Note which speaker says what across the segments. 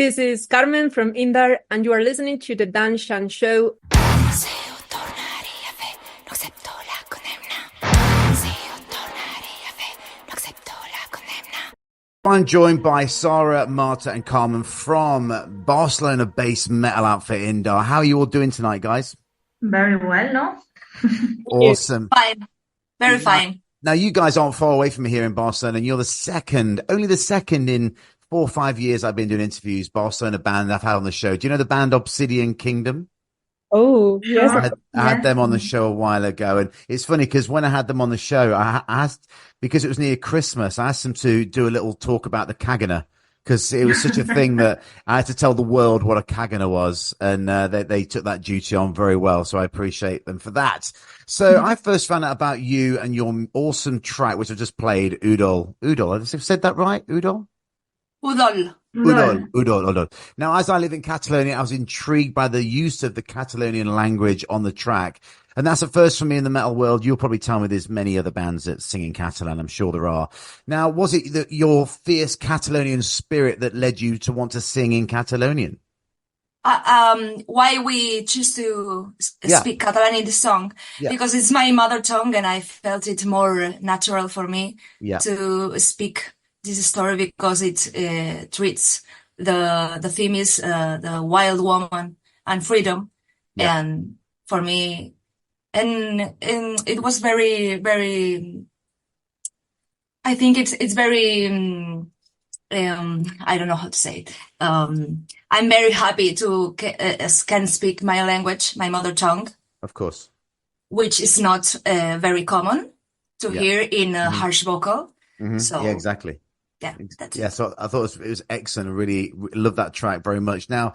Speaker 1: this is Carmen from Indar, and you are listening to the Dan Shan Show.
Speaker 2: I'm joined by Sarah, Marta, and Carmen from Barcelona-based metal outfit Indar. How are you all doing tonight, guys?
Speaker 3: Very well, no?
Speaker 2: Awesome.
Speaker 4: Fine. Very fine.
Speaker 2: Now, you guys aren't far away from me here in Barcelona, and you're only the second in 4 or 5 years I've been doing interviews, Barcelona band I've had on the show. Do you know the band Obsidian Kingdom?
Speaker 1: Oh, yes.
Speaker 2: I had them on the show a while ago, and it's funny because when I had them on the show, I asked, because it was near Christmas, I asked them to do a little talk about the Kagana, because it was such a thing that I had to tell the world what a Kagana was, and they took that duty on very well, so I appreciate them for that. So I first found out about you and your awesome track, which I just played, Udol. Udol, have I said that right? Udol? Udol. Now, as I live in Catalonia, I was intrigued by the use of the Catalonian language on the track. And that's a first for me in the metal world. You'll probably tell me there's many other bands that sing in Catalan. I'm sure there are. Now, was it your fierce Catalonian spirit that led you to want to sing in Catalonian?
Speaker 4: Why we choose to speak Catalan in the song?
Speaker 2: Yeah.
Speaker 4: Because it's my mother tongue, and I felt it more natural for me
Speaker 2: Yeah.
Speaker 4: to speak this story, because it treats the theme is the wild woman and freedom.
Speaker 2: Yeah.
Speaker 4: And for me, and it was very, very, I think it's very, I don't know how to say it. I'm very happy to can speak my language, my mother tongue.
Speaker 2: Of course.
Speaker 4: Which is not very common to hear in a harsh vocal.
Speaker 2: Mm-hmm.
Speaker 4: So
Speaker 2: yeah, exactly.
Speaker 4: Yeah, that's
Speaker 2: yeah. So I thought it was excellent. I really love that track very much. Now,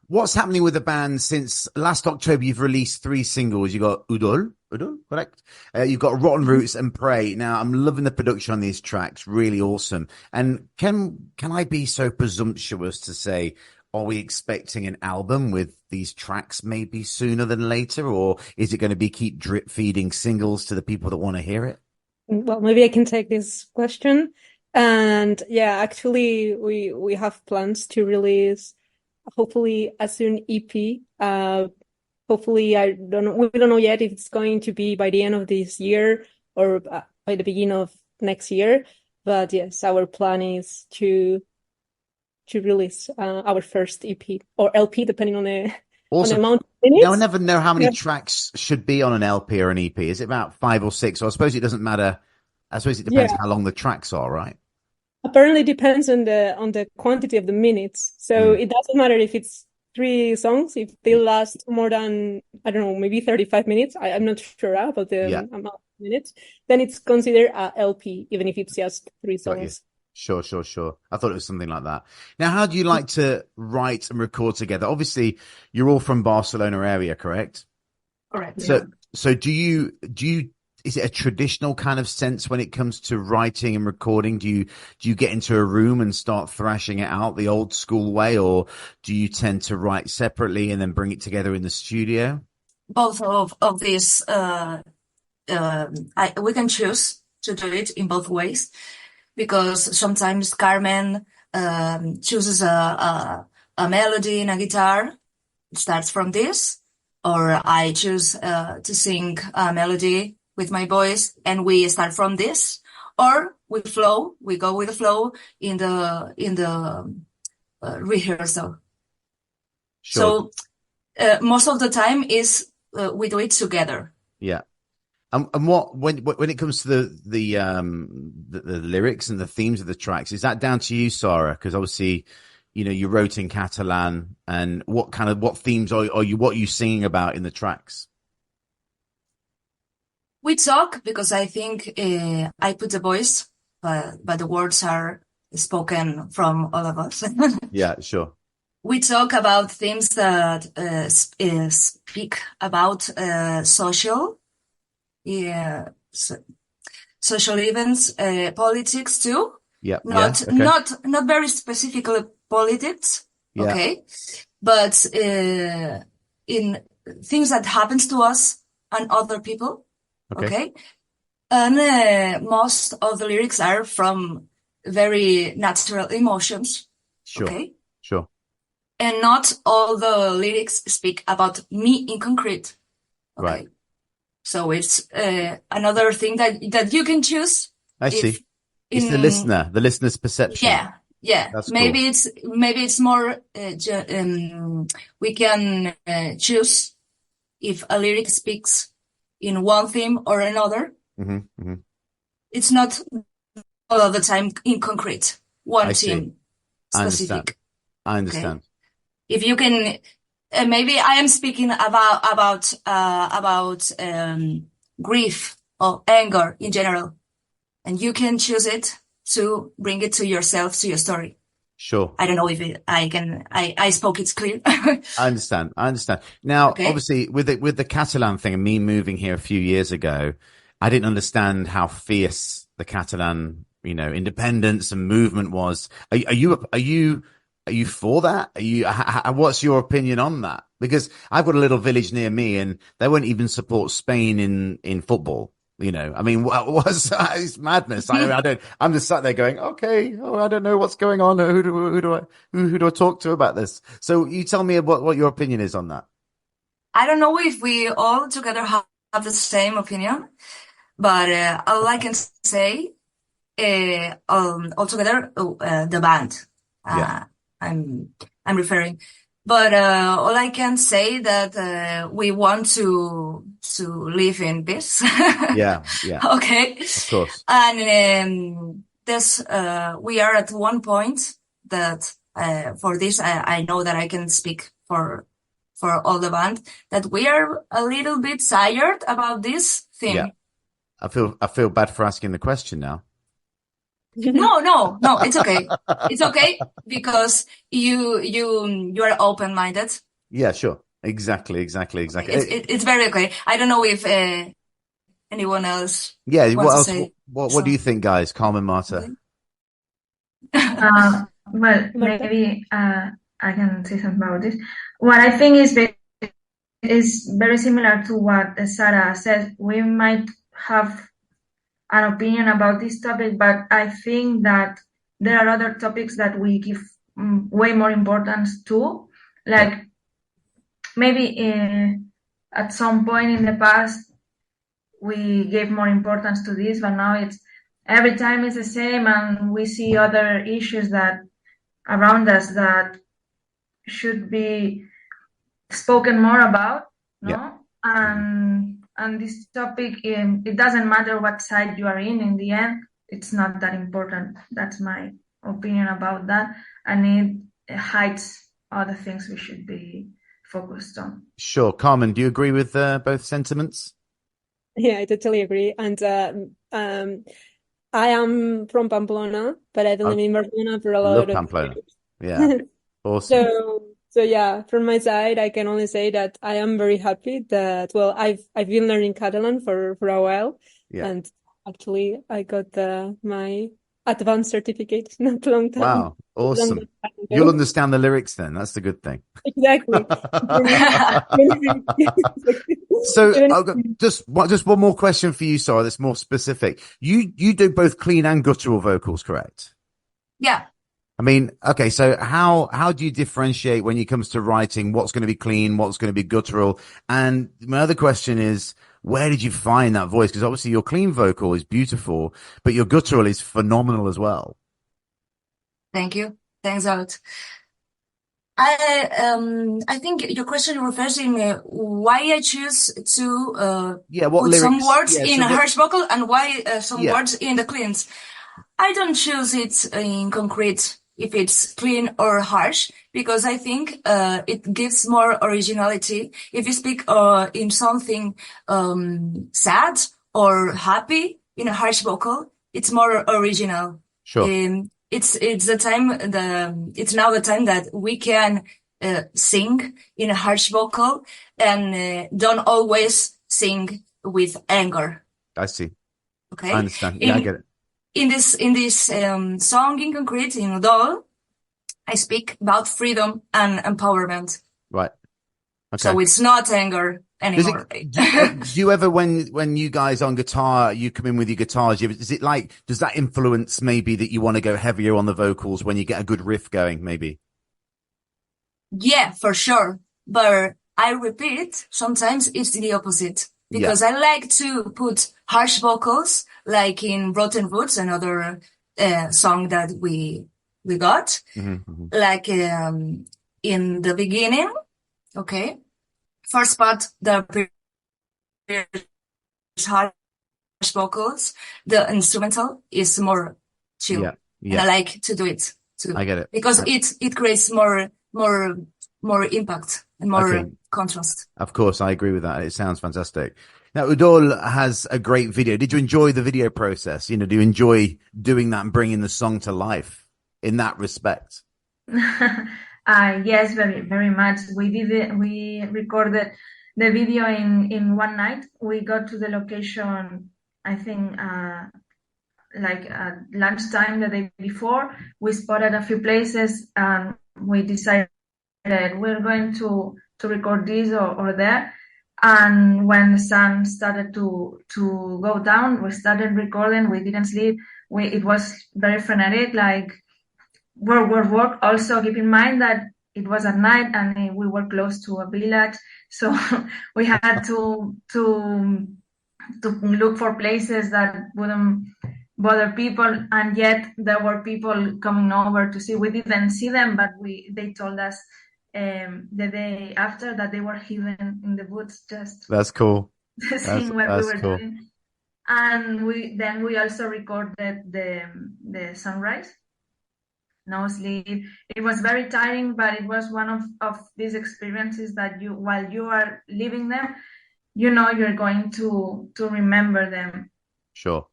Speaker 2: what's happening with the band since last October? You've released 3 singles. You got Udol, correct? You've got Rotten Roots and Pray. Now, I'm loving the production on these tracks. Really awesome. And can I be so presumptuous to say, are we expecting an album with these tracks maybe sooner than later, or is it going to be keep drip feeding singles to the people that want to hear it?
Speaker 1: Well, maybe I can take this question. And yeah, actually, we have plans to release hopefully a soon EP. Hopefully, we don't know yet if it's going to be by the end of this year or by the beginning of next year. But yes, our plan is to release our first EP or LP, depending on the amount of minutes.
Speaker 2: Now, I never know how many tracks should be on an LP or an EP. Is it about 5 or 6? Or I suppose it doesn't matter. I suppose it depends how long the tracks are, right?
Speaker 1: Apparently depends on the quantity of the minutes. So it doesn't matter if it's 3 songs, if they last more than, I don't know, maybe 35 minutes. I'm not sure about the amount of minutes. Then it's considered a LP, even if it's just 3 songs.
Speaker 2: Sure. I thought it was something like that. Now, how do you like to write and record together? Obviously, you're all from Barcelona area, correct?
Speaker 4: Correct.
Speaker 2: So do you is it a traditional kind of sense when it comes to writing and recording? Do you get into a room and start thrashing it out the old school way, or do you tend to write separately and then bring it together in the studio?
Speaker 4: Both of these, we can choose to do it in both ways, because sometimes Carmen chooses a melody in a guitar, it starts from this, or I choose to sing a melody with my voice, and we start from this, or we go with the flow in the rehearsal.
Speaker 2: Sure.
Speaker 4: So most of the time is we do it together.
Speaker 2: Yeah. And what when it comes to the lyrics and the themes of the tracks, is that down to you, Sarah? Because obviously, you wrote in Catalan, and what themes are you singing about in the tracks?
Speaker 4: We talk, because I think I put the voice, but the words are spoken from all of us.
Speaker 2: Yeah, sure.
Speaker 4: We talk about things that speak about social events, politics too.
Speaker 2: Yeah.
Speaker 4: Not very specifically politics.
Speaker 2: Yeah.
Speaker 4: Okay, but in things that happens to us and other people. Okay. And most of the lyrics are from very natural emotions.
Speaker 2: Sure.
Speaker 4: Okay.
Speaker 2: Sure.
Speaker 4: and not all the lyrics speak about me in concrete. Okay.
Speaker 2: Right.
Speaker 4: So it's another thing that you can choose.
Speaker 2: I see. It's the listener's perception.
Speaker 4: Yeah.
Speaker 2: That's
Speaker 4: maybe
Speaker 2: cool.
Speaker 4: it's more we can choose if a lyric speaks in one theme or another. It's not all of the time in concrete, one theme specific.
Speaker 2: I understand.
Speaker 4: Okay? If you can, maybe I am speaking about grief or anger in general, and you can choose it to bring it to yourself, to your story.
Speaker 2: Sure.
Speaker 4: I don't know if I spoke it clear.
Speaker 2: I understand. Now, obviously, with the Catalan thing and me moving here a few years ago, I didn't understand how fierce the Catalan, independence and movement was. Are you for that? What's your opinion on that? Because I've got a little village near me, and they won't even support Spain in football. I mean, it's madness. I'm just sat there going, okay, I don't know what's going on. Who do I talk to about this? So you tell me what your opinion is on that.
Speaker 4: I don't know if we all together have the same opinion, but all I can say, all together, the band, I'm referring. But all I can say that we want to live in peace.
Speaker 2: Yeah.
Speaker 4: Okay.
Speaker 2: Of course.
Speaker 4: And we are at one point that for this I know that I can speak for all the band, that we are a little bit tired about this thing.
Speaker 2: Yeah. I feel bad for asking the question now.
Speaker 4: No, it's okay. It's okay because you are open-minded.
Speaker 2: Yeah, sure. Exactly.
Speaker 4: It's very okay. I don't know if anyone else.
Speaker 2: Yeah.
Speaker 4: What else?
Speaker 2: What do you think, guys? Carmen, Marta.
Speaker 3: Well, maybe I can say something about this. What I think is very similar to what Sarah said. We might have an opinion about this topic, but I think that there are other topics that we give way more importance to. Like maybe at some point in the past, we gave more importance to this, but now it's every time it's the same, and we see other issues that around us that should be spoken more about, no? And this topic, it doesn't matter what side you are in the end, it's not that important. That's my opinion about that. And it hides other things we should be focused on.
Speaker 2: Sure. Carmen, do you agree with both sentiments?
Speaker 1: Yeah, I totally agree. And I am from Pamplona, but I've been living in Barcelona for a lot of
Speaker 2: Pamplona.
Speaker 1: years.
Speaker 2: Yeah. Awesome.
Speaker 1: So yeah, from my side, I can only say that I am very happy that, well, I've been learning Catalan for a while, and actually I got my advanced certificate not a long time.
Speaker 2: Wow, awesome! You'll understand the lyrics then. That's the good thing.
Speaker 1: Exactly.
Speaker 2: So I've got just one more question for you, Sarah. That's more specific. You do both clean and guttural vocals, correct?
Speaker 4: Yeah.
Speaker 2: I mean, okay, so how do you differentiate when it comes to writing what's going to be clean, what's going to be guttural? And my other question is, where did you find that voice? Because obviously your clean vocal is beautiful, but your guttural is phenomenal as well.
Speaker 4: Thank you. Thanks a lot. I think your question refers in why I choose to
Speaker 2: what
Speaker 4: put
Speaker 2: lyrics,
Speaker 4: some words in
Speaker 2: so
Speaker 4: a harsh vocal and why some words in the cleans. I don't choose it in concrete if it's clean or harsh, because I think it gives more originality. If you speak in something sad or happy in a harsh vocal, it's more original.
Speaker 2: Sure.
Speaker 4: It's now the time that we can sing in a harsh vocal and don't always sing with anger.
Speaker 2: I see.
Speaker 4: Okay.
Speaker 2: I understand. Yeah, I get it.
Speaker 4: In this song in concrete, in Udol, I speak about freedom and empowerment.
Speaker 2: Right. Okay.
Speaker 4: So it's not anger anymore.
Speaker 2: Do you ever, when you guys on guitar, you come in with your guitars, does that influence maybe that you want to go heavier on the vocals when you get a good riff going, maybe?
Speaker 4: Yeah, for sure. But I repeat, sometimes it's the opposite because I like to put harsh vocals, like in Rotten Roots, another song that we got, like in the beginning. Okay, first part, the harsh vocals, the instrumental is more chill, and I like to do it too.
Speaker 2: I get it
Speaker 4: because it creates more impact and more contrast.
Speaker 2: Of course, I agree with that. It sounds fantastic. Now, Udol has a great video. Did you enjoy the video process? Do you enjoy doing that and bringing the song to life in that respect?
Speaker 3: Yes, very, very much. We did it. We recorded the video in one night. We got to the location, I think, like at lunchtime the day before. We spotted a few places and we decided we're going to record this or there. And when the sun started to go down, we started recording. We didn't sleep. It was very frenetic, like work. Also, keep in mind that it was at night and we were close to a village, so we had to look for places that wouldn't bother people, and yet there were people coming over to see. We didn't see them, but they told us the day after that they were hidden in the woods, just
Speaker 2: that's cool.
Speaker 3: seeing what we were doing. And we also recorded the sunrise. No sleep. It was very tiring, but it was one of these experiences that while you are living them, you're going to remember them.
Speaker 2: Sure.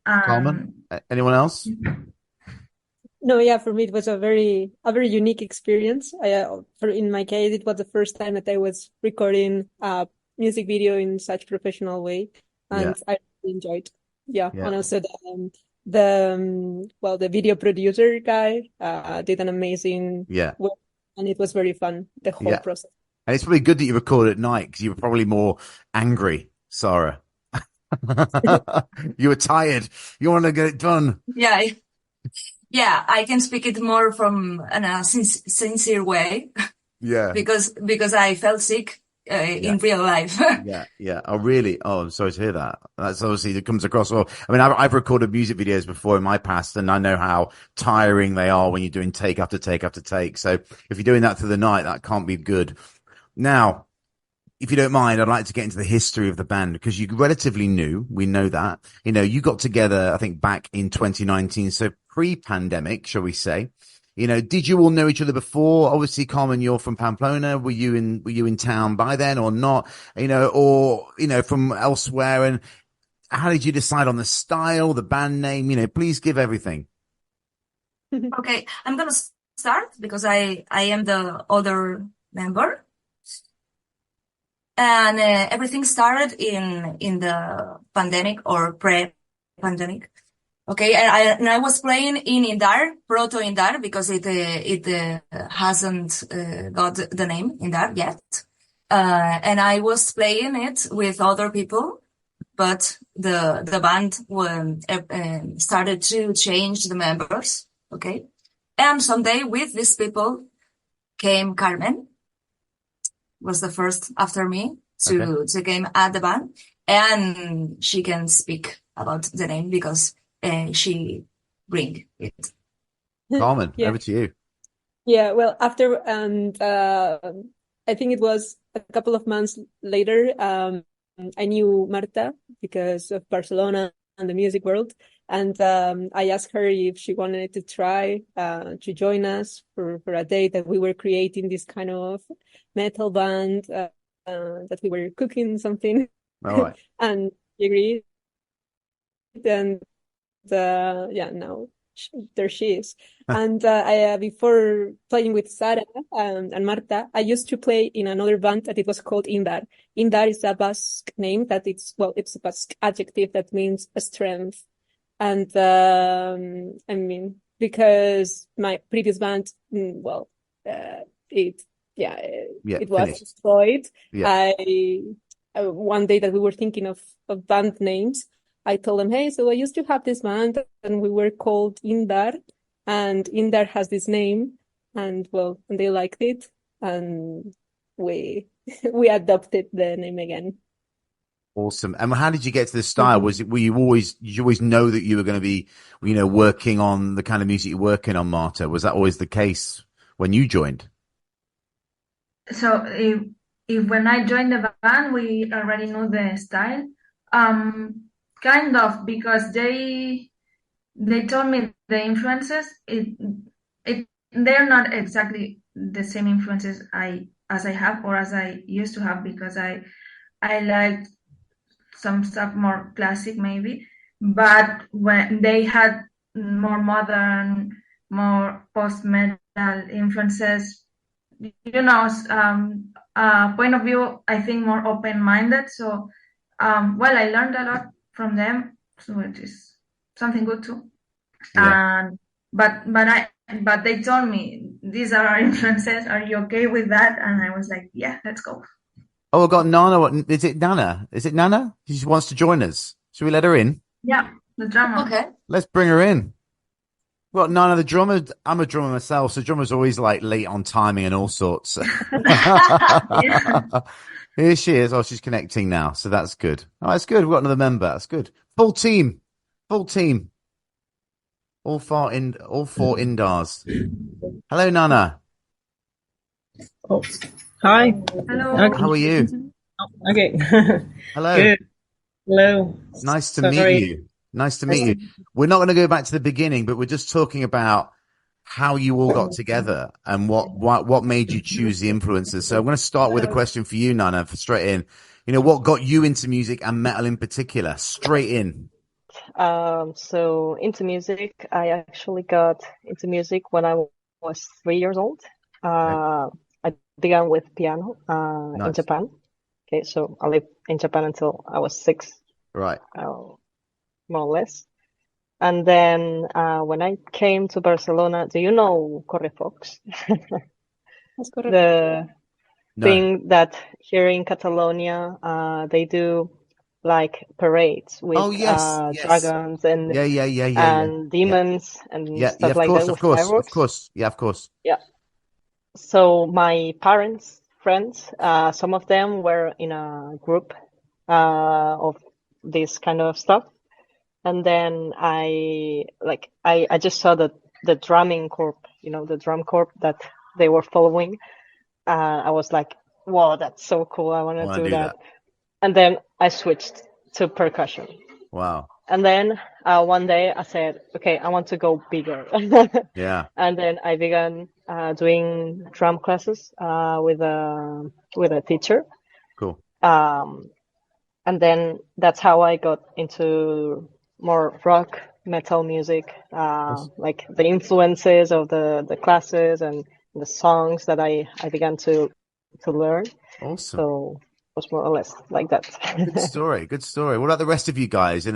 Speaker 2: Carmen, anyone else?
Speaker 1: No, yeah, for me it was a very unique experience. In my case, it was the first time that I was recording a music video in such professional way, and I really enjoyed. Yeah, and also the video producer guy did an amazing work, and it was very fun, the whole process.
Speaker 2: And it's probably good that you recorded at night because you were probably more angry, Sarah. You were tired. You want to get it done.
Speaker 4: Yeah, I can speak it more from a sincere way.
Speaker 2: Yeah.
Speaker 4: because I felt sick in real life.
Speaker 2: Yeah. Oh, really? Oh, I'm sorry to hear that. That's obviously, it comes across well. I mean, I've recorded music videos before in my past, and I know how tiring they are when you're doing take after take after take. So if you're doing that through the night, that can't be good. Now, if you don't mind, I'd like to get into the history of the band because you're relatively new. We know that. You got together, I think, back in 2019. So pre-pandemic, shall we say. Did you all know each other before? Obviously, Carmen, you're from Pamplona. Were you in town by then or not? Or from elsewhere? And how did you decide on the style, the band name? Please give everything.
Speaker 4: Okay, I'm gonna start because I am the other member. And everything started in the pandemic or pre-pandemic. Okay, and I was playing in Indar, Proto Indar, because it hasn't got the name Indar yet. And I was playing it with other people, but the band started to change the members. Okay, and someday with these people came Carmen. Was the first after me to came at the band, and she can speak about the name because she bring it.
Speaker 2: Carmen, over to you.
Speaker 1: Yeah, well, after I think it was a couple of months later, I knew Marta because of Barcelona and the music world, and I asked her if she wanted to try to join us for a day that we were creating this kind of metal band that we were cooking something.
Speaker 2: All right.
Speaker 1: And she agreed, and now there she is. And I before playing with Sara and Marta, I used to play in another band that it was called Indar. Indar is a Basque name that it's a Basque adjective that means a strength. And I mean, because my previous band, it was destroyed. Yeah. One day that we were thinking of band names, I told them, hey, so I used to have this band and we were called Indar, and Indar has this name, and well, they liked it, and we we adopted the name again.
Speaker 2: Awesome. And how did you get to the style? Did you always know that you were going to be, working on the kind of music you're working on, Marta? Was that always the case when you joined?
Speaker 3: So if when I joined the band, we already knew the style. Kind of, because they told me the influences. They're not exactly the same influences as I have or as I used to have, because I liked some stuff more classic maybe, but when they had more modern, more post-metal influences, point of view, I think more open-minded. So, well, I learned a lot from them, so it is something good too.
Speaker 2: Yeah.
Speaker 3: And but they told me these are our influences. Are you okay with that? And I was like, yeah, let's go.
Speaker 2: Oh, I've got Nana. Is it Nana? Is it Nana? She wants to join us. Should we let her in?
Speaker 3: Yeah, the drama.
Speaker 4: Okay.
Speaker 2: Let's bring her in. Well, Nana, the drummer. I'm a drummer myself, so drummers always like late on timing and all sorts. Here she is. Oh, she's connecting now, so that's good. Oh, that's good. We've got another member. That's good. Full team. All four Indars. Hello, Nana.
Speaker 5: Oh, hi.
Speaker 3: Hello.
Speaker 5: Okay.
Speaker 2: How are you?
Speaker 5: Okay.
Speaker 2: Hello.
Speaker 5: Good. Hello.
Speaker 2: Nice to
Speaker 5: Sorry.
Speaker 2: meet you. Nice to meet you. We're not going to go back to the beginning, but we're just talking about how you all got together and what made you choose the influences. So I'm going to start with a question for you, Nana, for straight in. What got you into music and metal in particular? Straight in.
Speaker 5: So into music, I actually got into music when I was 3 years old. I began with piano in
Speaker 2: Nice.
Speaker 5: Japan. Okay, so I lived in Japan until I was 6,
Speaker 2: Right.
Speaker 5: more or less. And then when I came to Barcelona, do you know Correfocs?
Speaker 1: That's correct.
Speaker 5: The
Speaker 2: No.
Speaker 5: thing that here in Catalonia, they do like parades with
Speaker 2: Oh, yes. Yes.
Speaker 5: dragons and
Speaker 2: Yeah.
Speaker 5: demons and
Speaker 2: Yeah,
Speaker 5: stuff like that with fireworks.
Speaker 2: Of course. Yeah, of course.
Speaker 5: Yeah. So my parents' friends, some of them were in a group of this kind of stuff. And then I just saw the drumming corp, the drum corp that they were following. I was like, wow, that's so cool. I want to do that. And then I switched to percussion.
Speaker 2: Wow.
Speaker 5: And then one day I said, okay, I want to go bigger.
Speaker 2: Yeah.
Speaker 5: And then I began doing drum classes with a teacher.
Speaker 2: Cool.
Speaker 5: And then that's how I got into more rock metal music, like the influences of the classes and the songs that I began to learn.
Speaker 2: Awesome.
Speaker 5: So it was more or less like that.
Speaker 2: Good story. What about the rest of you guys? And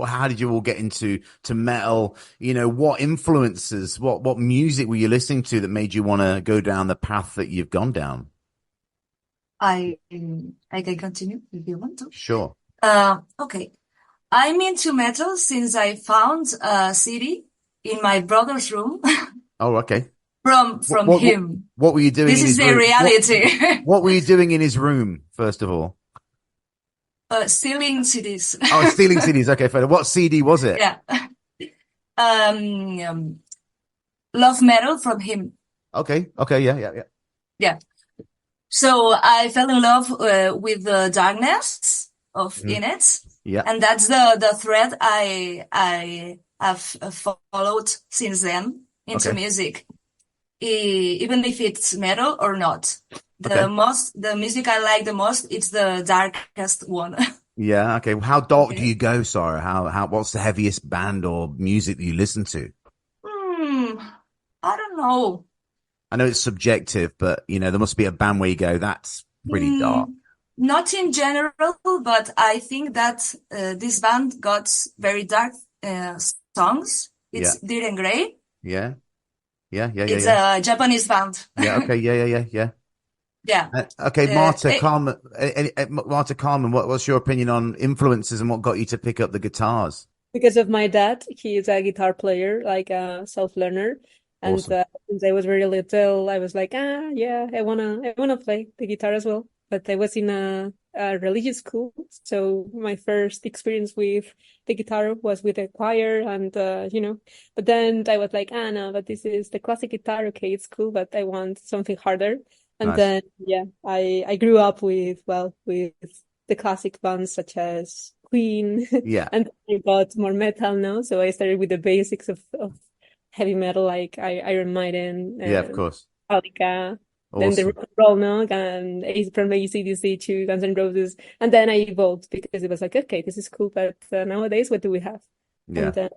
Speaker 2: how did you all get into metal? What influences, what music were you listening to that made you want to go down the path that you've gone down?
Speaker 4: I can continue if you want to.
Speaker 2: Sure.
Speaker 4: Okay. I'm into metal since I found a CD in my brother's room.
Speaker 2: Oh, okay.
Speaker 4: From him.
Speaker 2: What were you doing?
Speaker 4: This is the reality.
Speaker 2: What were you doing in his room, first of all?
Speaker 4: Stealing CDs.
Speaker 2: Oh, stealing CDs. Okay, fair. What CD was it?
Speaker 4: Yeah. Love Metal from him.
Speaker 2: Okay. Yeah.
Speaker 4: Yeah. So I fell in love with the darkness of in it.
Speaker 2: Yeah.
Speaker 4: And that's the thread I have followed since then into music. Even if it's metal or not. The music I like the most, it's the darkest one.
Speaker 2: Yeah, okay. How dark do you go, Sarah? What's the heaviest band or music that you listen to?
Speaker 4: I don't know.
Speaker 2: I know it's subjective, but there must be a band where you go, that's pretty dark.
Speaker 4: Not in general, but I think that this band got very dark songs. It's Dir en Grey.
Speaker 2: Yeah.
Speaker 4: It's a Japanese band.
Speaker 2: Yeah. Okay. Yeah.
Speaker 4: Yeah.
Speaker 2: Okay, Marta Carmen. Marta Carmen, what's your opinion on influences and what got you to pick up the guitars?
Speaker 1: Because of my dad, he is a guitar player, like a self-learner, And
Speaker 2: Awesome.
Speaker 1: since I was very little, I was like, yeah, I wanna play the guitar as well. But I was in a religious school, so my first experience with the guitar was with a choir, and But then I was like, no, but this is the classic guitar. Okay, it's cool, but I want something harder. And
Speaker 2: Nice.
Speaker 1: then yeah, I grew up with the classic bands such as Queen,
Speaker 2: Yeah.
Speaker 1: and I got more metal now. So I started with the basics of heavy metal, like Iron Maiden
Speaker 2: Yeah, of
Speaker 1: and
Speaker 2: course.
Speaker 1: Metallica, then the rock
Speaker 2: Awesome.
Speaker 1: and roll now, and from AC/DC to Guns N' Roses, and then I evolved because it was like, okay, this is cool, but nowadays, what do we have? And
Speaker 2: Yeah.
Speaker 1: then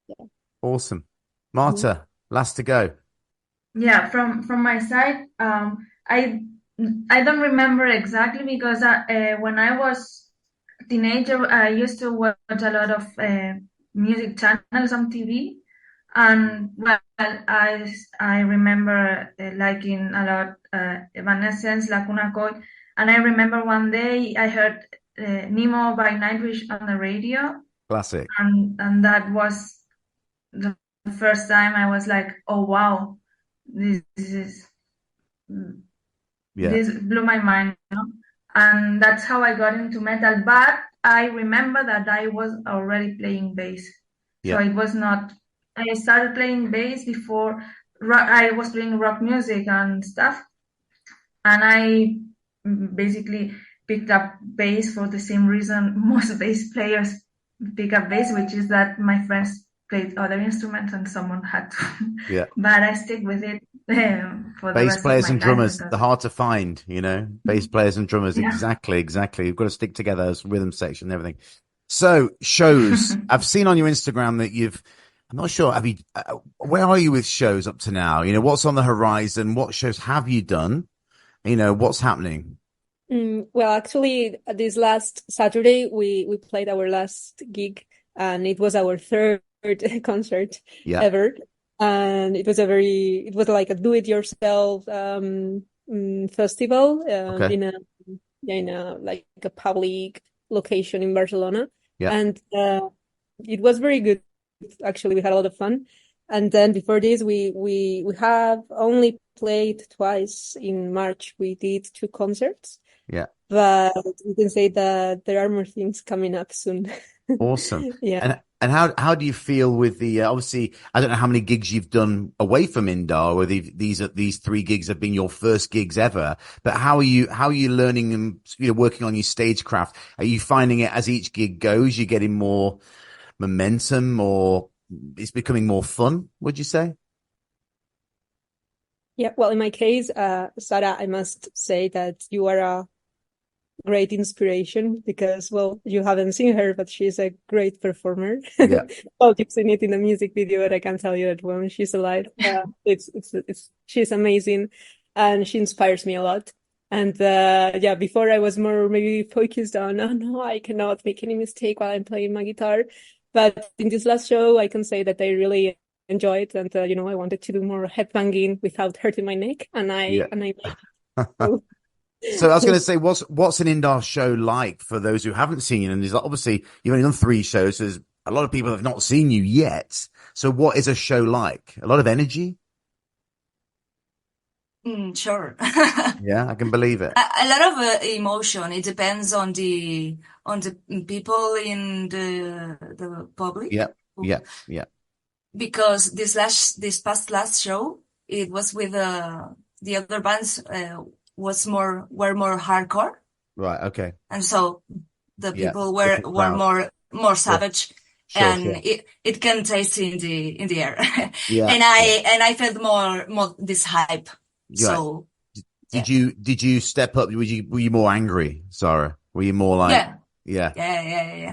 Speaker 1: yeah.
Speaker 2: Awesome.
Speaker 1: Mhm.
Speaker 2: Marta, last to go.
Speaker 3: Yeah, from my side, I don't remember exactly because when I was teenager, I used to watch a lot of music channels on TV, and well, I remember liking a lot Evanescence, Lacuna Coil, and I remember one day I heard Nemo by Nightwish on the radio,
Speaker 2: Classic.
Speaker 3: and that was the first time I was like, oh wow, this is
Speaker 2: Yeah.
Speaker 3: this blew my mind, you know? And that's how I got into metal. But I remember that I was already playing bass, so
Speaker 2: Yeah.
Speaker 3: it was not. I started playing bass before I was playing rock music and stuff, and I basically picked up bass for the same reason most bass players pick up bass, which is that my friends played other instruments and someone had to.
Speaker 2: Yeah.
Speaker 3: But I stick with it for the
Speaker 2: Bass
Speaker 3: rest of
Speaker 2: players
Speaker 3: my
Speaker 2: and
Speaker 3: life
Speaker 2: drummers,
Speaker 3: because
Speaker 2: they're hard to find, bass players and drummers.
Speaker 3: yeah.
Speaker 2: Exactly, exactly. You've got to stick together as rhythm section and everything. So shows, I've seen on your Instagram that I'm not sure, where are you with shows up to now? What's on the horizon? What shows have you done? What's happening?
Speaker 1: Well, actually, this last Saturday we played our last gig, and it was our third concert
Speaker 2: Yeah.
Speaker 1: ever, and it was like a do-it-yourself festival
Speaker 2: Okay.
Speaker 1: in a like a public location in Barcelona,
Speaker 2: Yeah.
Speaker 1: and it was very good. Actually, we had a lot of fun. And then before this, we have only played twice. In March, we did two concerts,
Speaker 2: Yeah.
Speaker 1: but we can say that there are more things coming up soon.
Speaker 2: Awesome.
Speaker 1: Yeah.
Speaker 2: And how do you feel with the obviously I don't know how many gigs you've done away from Indar, or these three gigs have been your first gigs ever, but how are you learning and working on your stagecraft? Are you finding it as each gig goes, you're getting more momentum, or it's becoming more fun, would you say?
Speaker 1: Yeah. Well, in my case, Sarah, I must say that you are a great inspiration because, well, you haven't seen her, but she's a great performer.
Speaker 2: Yeah.
Speaker 1: Well, you've seen it in the music video, but I can tell you that when she's alive, she's amazing, and she inspires me a lot. And yeah, before I was more maybe focused on, oh no, I cannot make any mistake while I'm playing my guitar. But in this last show, I can say that I really enjoyed, and I wanted to do more headbanging without hurting my neck, and
Speaker 2: Yeah.
Speaker 1: I made it. So,
Speaker 2: So I was going to say, what's an Indar show like for those who haven't seen you? And there's obviously you've only done 3 shows. So there's a lot of people that have not seen you yet. So what is a show like? A lot of energy?
Speaker 4: Sure.
Speaker 2: Yeah, I can believe it.
Speaker 4: A lot of emotion. It depends on the people in the public.
Speaker 2: Yeah, yeah, yeah.
Speaker 4: Because this past last show, it was with the other bands were more hardcore,
Speaker 2: Right. Okay.
Speaker 4: and so the
Speaker 2: Yeah.
Speaker 4: people were
Speaker 2: Different crowd.
Speaker 4: more
Speaker 2: Sure.
Speaker 4: savage,
Speaker 2: Sure.
Speaker 4: and
Speaker 2: Sure.
Speaker 4: it can taste in the air.
Speaker 2: Yeah.
Speaker 4: And I felt more this hype.
Speaker 2: Yeah.
Speaker 4: So
Speaker 2: Did you step up? Were you more angry, Sarah? Were you more like
Speaker 4: yeah.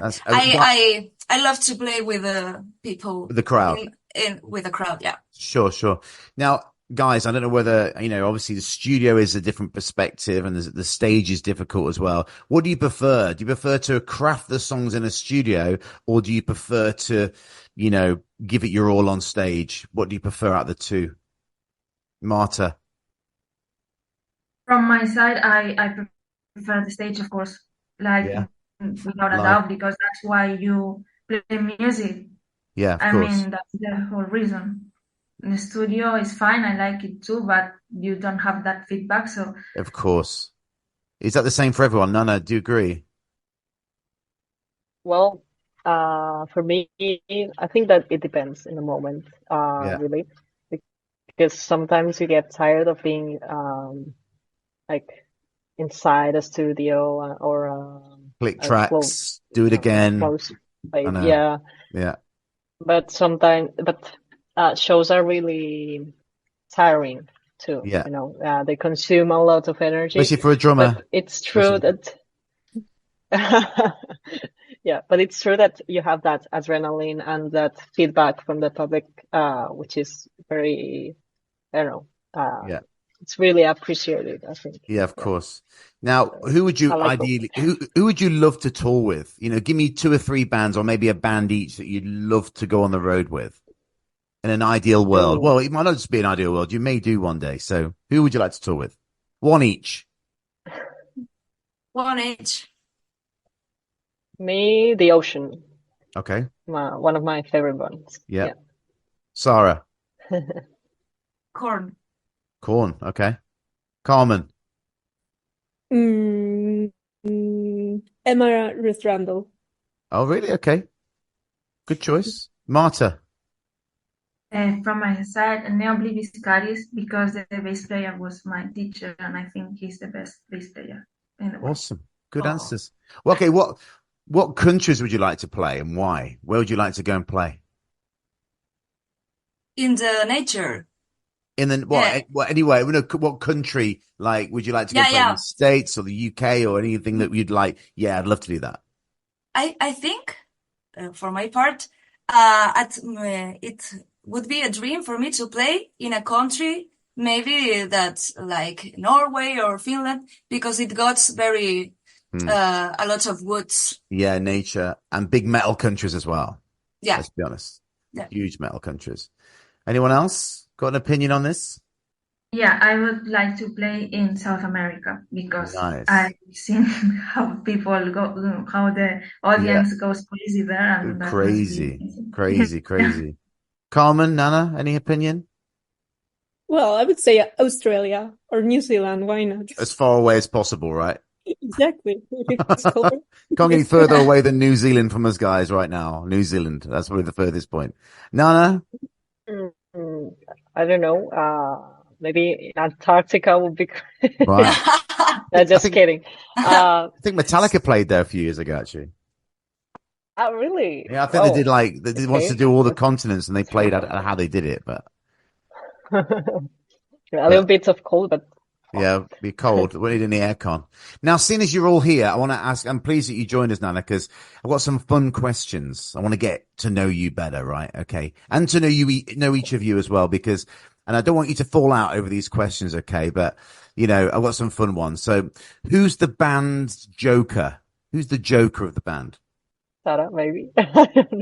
Speaker 2: That's,
Speaker 4: I love to play with the people,
Speaker 2: the crowd.
Speaker 4: With the crowd. Yeah.
Speaker 2: Sure. Now, guys, I don't know whether, obviously the studio is a different perspective and the stage is difficult as well. What do you prefer? Do you prefer to craft the songs in a studio, or do you prefer to, give it your all on stage? What do you prefer out of the two? Marta?
Speaker 3: From my side, I prefer the stage, of course, like
Speaker 2: Yeah.
Speaker 3: without a
Speaker 2: Live.
Speaker 3: doubt, because that's why you play music.
Speaker 2: Yeah, of
Speaker 3: I
Speaker 2: course.
Speaker 3: mean, that's the whole reason. in the studio is fine. I like it too, but you don't have that feedback. So
Speaker 2: Of course. Is that the same for everyone? No, do you agree?
Speaker 5: Well, for me, I think that it depends in the moment,
Speaker 2: Yeah.
Speaker 5: really, because sometimes you get tired of being like inside a studio or
Speaker 2: Click
Speaker 5: a
Speaker 2: tracks, do it again.
Speaker 5: close
Speaker 2: I
Speaker 5: plate.
Speaker 2: know.
Speaker 5: Yeah,
Speaker 2: Yeah.
Speaker 5: but sometimes, shows are really tiring too.
Speaker 2: Yeah.
Speaker 5: You know, they consume a lot of energy.
Speaker 2: Especially for a drummer.
Speaker 5: But it's true that, yeah, but it's true that you have that adrenaline and that feedback from the public, which is very, I don't know,
Speaker 2: Yeah.
Speaker 5: it's really appreciated, I think.
Speaker 2: Yeah, of course. Now, who would you
Speaker 5: I like
Speaker 2: ideally, who would you love to tour with? You know, give me 2 or 3 bands or maybe a band each that you'd love to go on the road with in an ideal world.
Speaker 5: Oh.
Speaker 2: Well, it might not just be an ideal world. You may do one day. So who would you like to tour with? One each.
Speaker 4: One each.
Speaker 5: Me, The Ocean,
Speaker 2: Okay.
Speaker 5: one of my favorite ones.
Speaker 2: Yeah.
Speaker 5: Yeah.
Speaker 2: Sarah.
Speaker 4: Corn.
Speaker 2: Corn. Okay. Carmen.
Speaker 1: Emma Ruth Randall.
Speaker 2: Oh, really? Okay. Good choice. Marta.
Speaker 3: from my side, Neobli Viscaris, because the bass player was my teacher, and I think he's the best bass player in the world.
Speaker 2: Awesome. Good answers. Well, okay. What countries would you like to play and why? Where would you like to go and play?
Speaker 4: In the nature.
Speaker 2: In the anyway, what country like would you like to go play in the States or the UK or anything that you'd like? Yeah, I'd love to do that.
Speaker 4: I think, for my part, it would be a dream for me to play in a country maybe that's like Norway or Finland, because it got very a lot of woods.
Speaker 2: Yeah, nature and big metal countries as well.
Speaker 4: Yeah,
Speaker 2: let's be honest.
Speaker 4: Yeah.
Speaker 2: Huge metal countries. Anyone else got an opinion on this?
Speaker 3: Yeah, I would like to play in South America because
Speaker 2: Nice.
Speaker 3: I've seen how people go, how the audience goes crazy there, and that must be
Speaker 2: crazy. Carmen, Nana, any opinion?
Speaker 1: Well, I would say Australia or New Zealand. Why not?
Speaker 2: As far away as possible, right?
Speaker 1: Exactly.
Speaker 2: Can't get any further away than New Zealand from us guys right now. New Zealand, that's probably the furthest point. Nana?
Speaker 5: I don't know. Maybe Antarctica would be great.
Speaker 2: Right.
Speaker 5: Kidding.
Speaker 2: I think Metallica played there a few years ago, actually.
Speaker 5: Oh, really?
Speaker 2: Yeah, I think they did wants to do all the continents, and they played out how they did it, but
Speaker 5: a little bit of cold, but
Speaker 2: yeah, be cold. We need any aircon. Now, seeing as you're all here, I want to ask. I'm pleased that you joined us, Nana, because I've got some fun questions. I want to get to know you better, right? Okay, and to know each of you as well, because, and I don't want you to fall out over these questions, okay? But I've got some fun ones. So, who's the band's Joker? Who's the Joker of the band?
Speaker 5: Sarah, maybe. I don't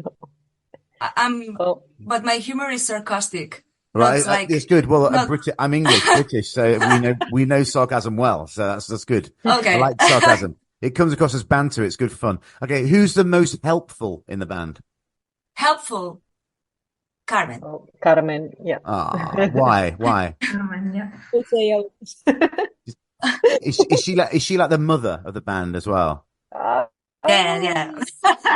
Speaker 5: know.
Speaker 4: But my humor is sarcastic.
Speaker 2: Right, it's good. Well, I'm English, British, so we know sarcasm well. So that's good.
Speaker 4: Okay,
Speaker 2: I like sarcasm. It comes across as banter. It's good fun. Okay, who's the most helpful in the band?
Speaker 4: Helpful, Carmen.
Speaker 5: Oh, Carmen, yeah.
Speaker 2: Why?
Speaker 3: Carmen, yeah.
Speaker 2: Is she like the mother of the band as well?
Speaker 4: Yeah.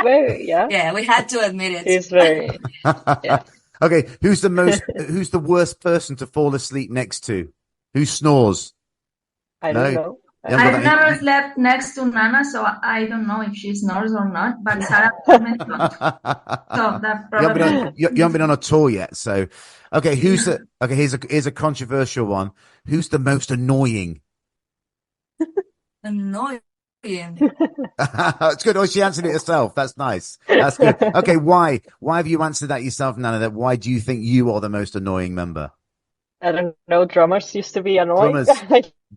Speaker 5: Very, yeah.
Speaker 4: Yeah, we had to admit it.
Speaker 5: She's very. Yeah.
Speaker 2: Okay, who's the worst person to fall asleep next to? Who snores?
Speaker 5: I don't know.
Speaker 3: I've never slept next to Nana, so I don't know if she snores or not, but Sarah not. So that probably
Speaker 2: you haven't been on a tour yet, so okay, here's a controversial one. Who's the most annoying?
Speaker 4: Annoying.
Speaker 2: It's good. Oh, she answered it herself. That's nice. That's good. Okay, why have you answered that yourself, Nana? Why do you think you are the most annoying member?
Speaker 5: I don't know. Drummers used to be annoying.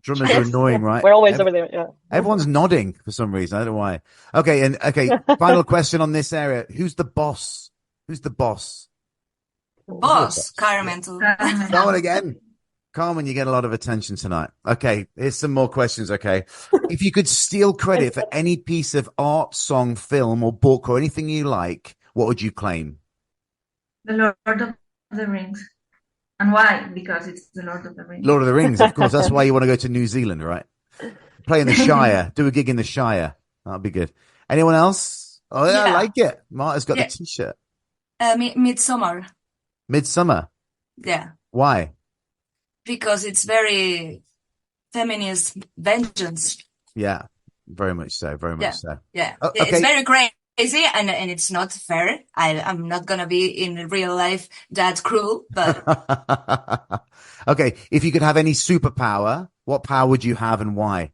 Speaker 2: Drummers are annoying, right?
Speaker 5: We're always over there. Yeah.
Speaker 2: Everyone's nodding for some reason. I don't know why. Okay, final question on this area. Who's the boss? Who's the boss?
Speaker 4: Boss, Carmen.
Speaker 2: Go on again. Carmen, you get a lot of attention tonight. Okay, here's some more questions, okay? If you could steal credit for any piece of art, song, film, or book, or anything you like, what would you claim?
Speaker 3: The Lord of the Rings. And why? Because it's the Lord of the Rings.
Speaker 2: Lord of the Rings, of course. That's why you want to go to New Zealand, right? Play in the Shire. Do a gig in the Shire. That'll be good. Anyone else? Oh, yeah, I
Speaker 4: Yeah.
Speaker 2: like it. Marta's got
Speaker 4: Yeah.
Speaker 2: the T-shirt.
Speaker 4: Midsummer.
Speaker 2: Midsummer.
Speaker 4: Yeah.
Speaker 2: Why?
Speaker 4: Because it's very feminist vengeance.
Speaker 2: Yeah, very much so. Very much
Speaker 4: Yeah.
Speaker 2: so.
Speaker 4: Yeah.
Speaker 2: Oh,
Speaker 4: It's
Speaker 2: okay.
Speaker 4: very crazy and it's not fair. I'm not gonna be in real life that cruel, but
Speaker 2: Okay. If you could have any superpower, what power would you have and why?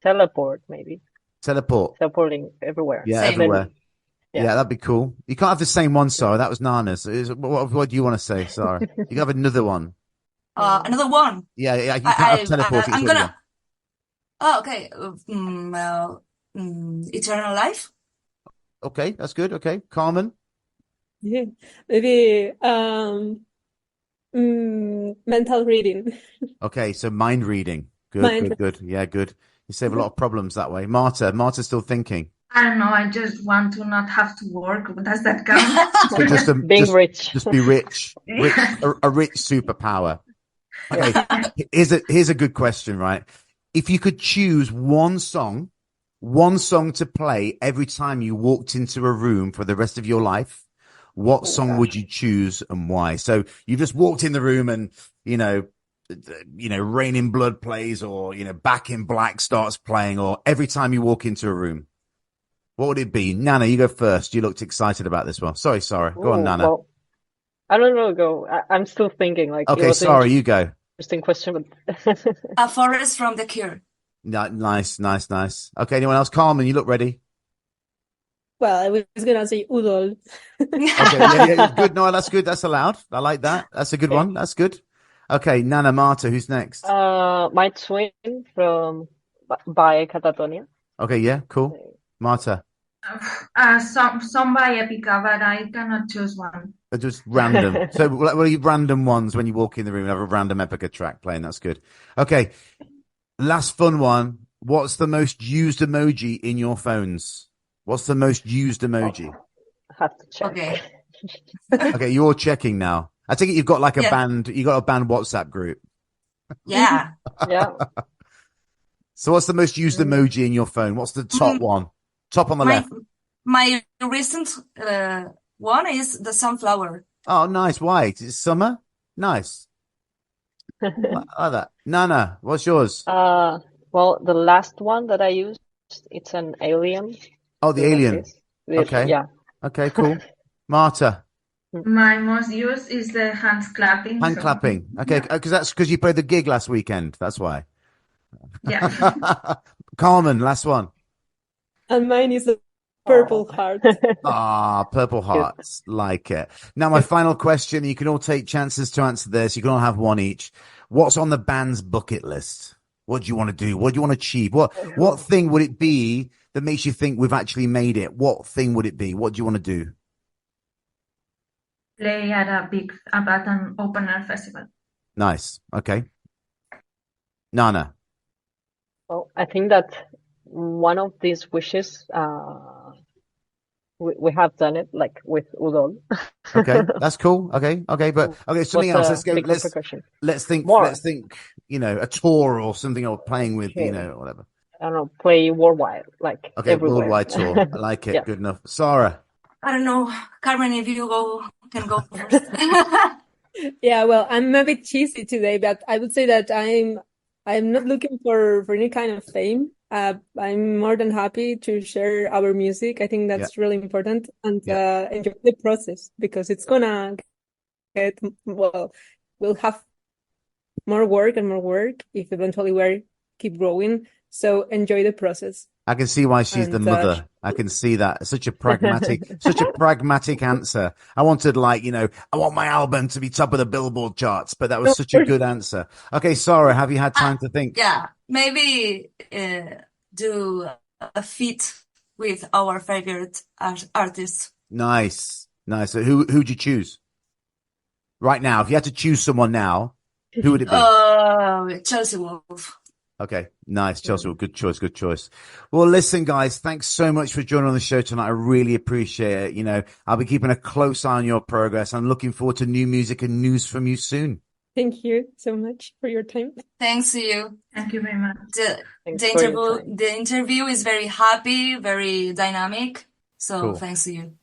Speaker 5: Teleport, maybe.
Speaker 2: Teleport.
Speaker 5: Teleporting everywhere.
Speaker 2: Yeah,
Speaker 4: Same.
Speaker 2: everywhere.
Speaker 5: Yeah.
Speaker 2: Yeah, that'd be cool. You can't have the same one, Sarah. That was Nana's. What do you want to say, Sarah? You can have another one.
Speaker 4: another one.
Speaker 2: Yeah, yeah. You can't have teleporting.
Speaker 4: I'm
Speaker 2: is what you
Speaker 4: gonna. Oh, okay. Eternal life.
Speaker 2: want. Okay, that's good. Okay, Carmen.
Speaker 1: Yeah, maybe mental reading.
Speaker 2: Okay, so mind reading. Good,
Speaker 1: Mind
Speaker 2: good, good. Yeah, good. You save a lot of problems that way. Marta's still thinking.
Speaker 3: I don't know. I just want to not have to work. Does that count?
Speaker 2: So just
Speaker 5: Being rich.
Speaker 2: just be rich, a rich superpower. Okay, here's a good question, right? If you could choose one song to play every time you walked into a room for the rest of your life, what song would you choose and why? So you just walked in the room and, Rain in Blood plays or, Back in Black starts playing or every time you walk into a room, what would it be? Nana, you go first. You looked excited about this one. Sorry, Sarah. Go on, Nana.
Speaker 5: Well, I don't know. Go. I'm still thinking. Like, it
Speaker 2: Okay,
Speaker 5: was an
Speaker 2: Sarah, you go.
Speaker 5: interesting question, but
Speaker 4: A forest from the Cure.
Speaker 2: Nice. Okay, anyone else? Carmen, you look ready.
Speaker 1: Well, I was gonna say Udol.
Speaker 2: Okay, yeah, good. No, that's good. That's allowed. I like that. That's a good one. That's good. Okay, Nana, Marta, who's next?
Speaker 5: my twin from by Catatonia.
Speaker 2: Okay, yeah, cool. Marta,
Speaker 3: Some by Epica, but I cannot choose one.
Speaker 2: they're just random. So, what are you random ones when you walk in the room and have a random Epica track playing? That's good. Okay, last fun one. What's the most used emoji in your phones? What's the most used emoji?
Speaker 5: Have to check.
Speaker 4: Okay.
Speaker 2: Okay, you're checking now. I think you've got like a
Speaker 4: Yeah.
Speaker 2: band. You got a band WhatsApp group.
Speaker 4: Yeah.
Speaker 5: Yeah.
Speaker 2: So, what's the most used emoji in your phone? What's the top one? Top on the left.
Speaker 4: My recent one is the sunflower.
Speaker 2: Oh, nice. Why? It's summer. Nice. I like that. Nana, what's yours?
Speaker 5: Well, the last one that I used, it's an alien.
Speaker 2: Oh, the
Speaker 5: Like
Speaker 2: alien.
Speaker 5: this.
Speaker 2: Okay.
Speaker 5: Yeah.
Speaker 2: Okay, cool. Marta,
Speaker 3: My most used is the hands clapping.
Speaker 2: hand
Speaker 3: so-
Speaker 2: clapping. Okay, because you played the gig last weekend. That's why.
Speaker 3: Yeah.
Speaker 2: Carmen, last one.
Speaker 1: And mine is a purple heart.
Speaker 2: Ah, purple hearts. Like it. Now, my final question. You can all take chances to answer this. You can all have one each. What's on the band's bucket list? What do you want to do? What do you want to achieve? What thing would it be that makes you think we've actually made it? What thing would it be? What do you want to do?
Speaker 3: Play at an open air festival.
Speaker 2: Nice. Okay. Nana.
Speaker 5: Well, I think that one of these wishes, we have done it, like with Udon.
Speaker 2: Okay, that's cool. Okay, but okay, something else. Let's go.
Speaker 5: Big
Speaker 2: Let's think.
Speaker 5: More.
Speaker 2: Let's think. A tour or something, or playing with,
Speaker 5: Okay.
Speaker 2: whatever.
Speaker 5: I don't know, play worldwide, like
Speaker 2: Okay,
Speaker 5: everywhere.
Speaker 2: worldwide tour. I like it.
Speaker 5: Yeah.
Speaker 2: Good enough. Sarah.
Speaker 4: I don't know, Carmen, if you can go first.
Speaker 1: Yeah, well, I'm a bit cheesy today, but I would say that I'm not looking for any kind of fame. I'm more than happy to share our music. I think that's really important and enjoy the process because it's gonna get, well, we'll have more work and more work if eventually we keep growing. So enjoy the process.
Speaker 2: I can see why she's the
Speaker 1: And,
Speaker 2: mother. I can see that. Such a pragmatic answer. I wanted I want my album to be top of the Billboard charts, but that was such a good answer. Okay, Sarah, have you had time to think?
Speaker 4: Yeah, maybe do a feat with our favorite artists.
Speaker 2: Nice. So who'd you choose? Right now, if you had to choose someone now, who would it be?
Speaker 4: Chelsea Wolf.
Speaker 2: Okay, nice, Chelsea. Good choice. Well, listen, guys, thanks so much for joining on the show tonight. I really appreciate it. I'll be keeping a close eye on your progress. I'm looking forward to new music and news from you soon.
Speaker 1: Thank you so much for your time.
Speaker 4: Thanks to you.
Speaker 3: Thank you very much.
Speaker 5: Thanks for your time.
Speaker 4: The interview is very happy, very dynamic. So
Speaker 2: Cool.
Speaker 4: thanks to you.